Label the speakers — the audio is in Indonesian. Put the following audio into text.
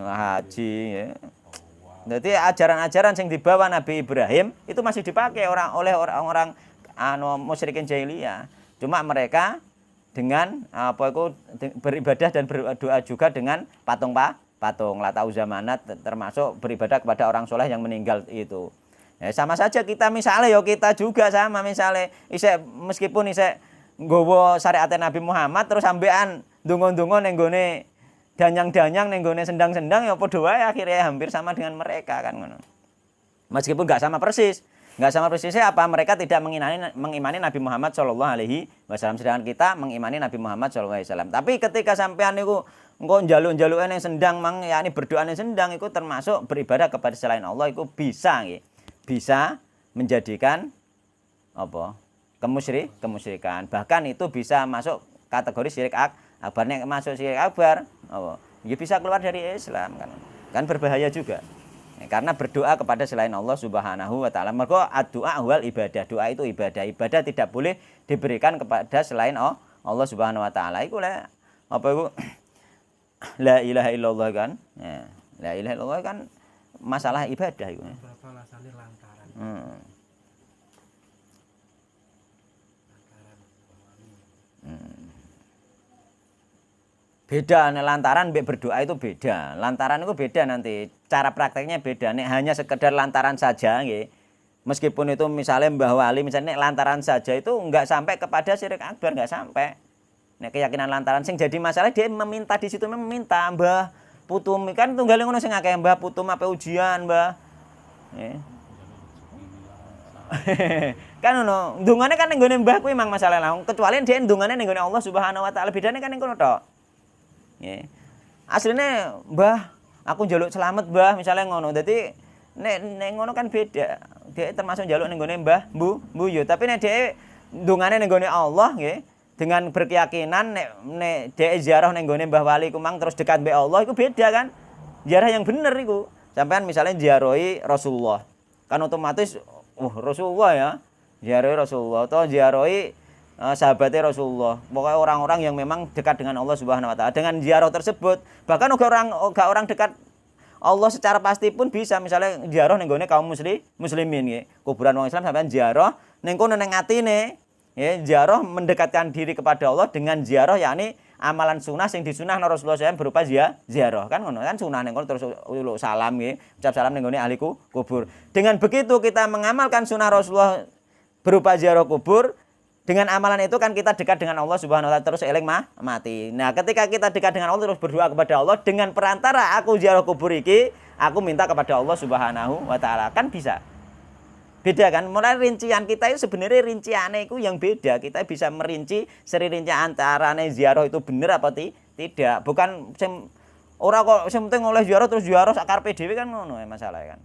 Speaker 1: haji ya. Jadi ajaran-ajaran yang dibawa Nabi Ibrahim itu masih dipakai oleh orang-orang musyrikin jahiliyah. Cuma mereka dengan beribadah dan berdoa juga dengan patung Lata Uzza Manat, termasuk beribadah kepada orang soleh yang meninggal itu. Ya, sama saja kita misalnya kita juga sama misalnya meskipun nggawa syariat Nabi Muhammad terus sampean ndonga-ndonga ning gone danyang-danyang ning gone sendang-sendang ya padha wae akhirnya hampir sama dengan mereka kan ngono. Meskipun enggak sama persis. Enggak sama persisnya apa? Mereka tidak mengimani Nabi Muhammad sallallahu alaihi wasallam, sedangkan kita mengimani Nabi Muhammad sallallahu alaihi wasallam. Tapi ketika sampean niku engko njaluk-njaluke ning sendang yakni berdoa ning sendang iku termasuk beribadah kepada selain Allah, iku bisa nggih. Bisa menjadikan apa? Kemusyrikan. Bahkan itu bisa masuk kategori syirik akbar. Nek masuk syirik akbar, apa? Ya bisa keluar dari Islam kan. Kan berbahaya juga. Karena berdoa kepada selain Allah Subhanahu wa taala. Mergo doa wal ibadah. Doa itu ibadah. Ibadah tidak boleh diberikan kepada selain Allah Subhanahu wa taala. Iku apa iku? La ilaha illallah kan. Ya. La ilaha illallah kan masalah ibadah iku.
Speaker 2: Berapa alasannya lantaran.
Speaker 1: Beda lantaran mbek berdoa itu beda. Lantaran itu beda nanti. Cara prakteknya beda. Nek hanya sekedar lantaran saja nggih. Meskipun itu misalnya Mbah Wali misalnya nek lantaran saja itu enggak sampai kepada syirik akbar, enggak sampai. Nek keyakinan lantaran sing jadi masalah dia meminta di situ meminta Mbah putum kan tunggale ngono sing akeh Mbah putum apa ujian Mbah. Nggih. Kan ngono. Ndungane kan ning gone Mbah kuwi mang masalah lah. Kecuali dia ndungane ning gone Allah Subhanahu wa taala. Bedane kan ning kono tok. Nggih. Asline Mbah, aku njaluk selamat Mbah, misalnya ngono. Dadi nek ngono kan beda. Dia termasuk njaluk ning gone Mbah, Bu yo. Tapi nek dhek ndungane ning gone Allah nggih, dengan berkeyakinan nek dhek ziarah ning gone Mbah Wali ku mang terus dekat mbek Allah iku beda kan. Ziarah yang bener iku. Sampean misalnya ziarahi Rasulullah. Kan otomatis Rasulullah ya. Ziarahi Rasulullah atau ziarahi sahabatnya Rasulullah. Pokoknya orang-orang yang memang dekat dengan Allah Subhanahu wa taala. Dengan ziarah tersebut, bahkan orang dekat Allah secara pasti pun bisa misalnya ziarah ning gone kaum muslimin nggih. Kuburan wong Islam sampean ziarah ning kono ning atine, nggih, ziarah mendekatkan diri kepada Allah dengan ziarah yakni amalan sunah sing disunahno Rasulullah SAW berupa ziarah. Kan ngono kan sunah ning kono terus salam nggih, ucap salam ning gone ahli kubur. Dengan begitu kita mengamalkan sunah Rasulullah berupa ziarah kubur. Dengan amalan itu kan kita dekat dengan Allah Subhanahu wa taala terus eling mati. Nah, ketika kita dekat dengan Allah terus berdoa kepada Allah dengan perantara aku ziarah kubur iki, aku minta kepada Allah Subhanahu wa taala. Kan bisa. Beda kan? Mulai rincian kita itu sebenarnya rinciannya itu yang beda. Kita bisa merinci seri rincian antarane ziarah itu benar apa tidak. Bukan ora kok sing penting oleh ziarah terus ziarah sak karepe dhewe kan ngono masalahnya kan.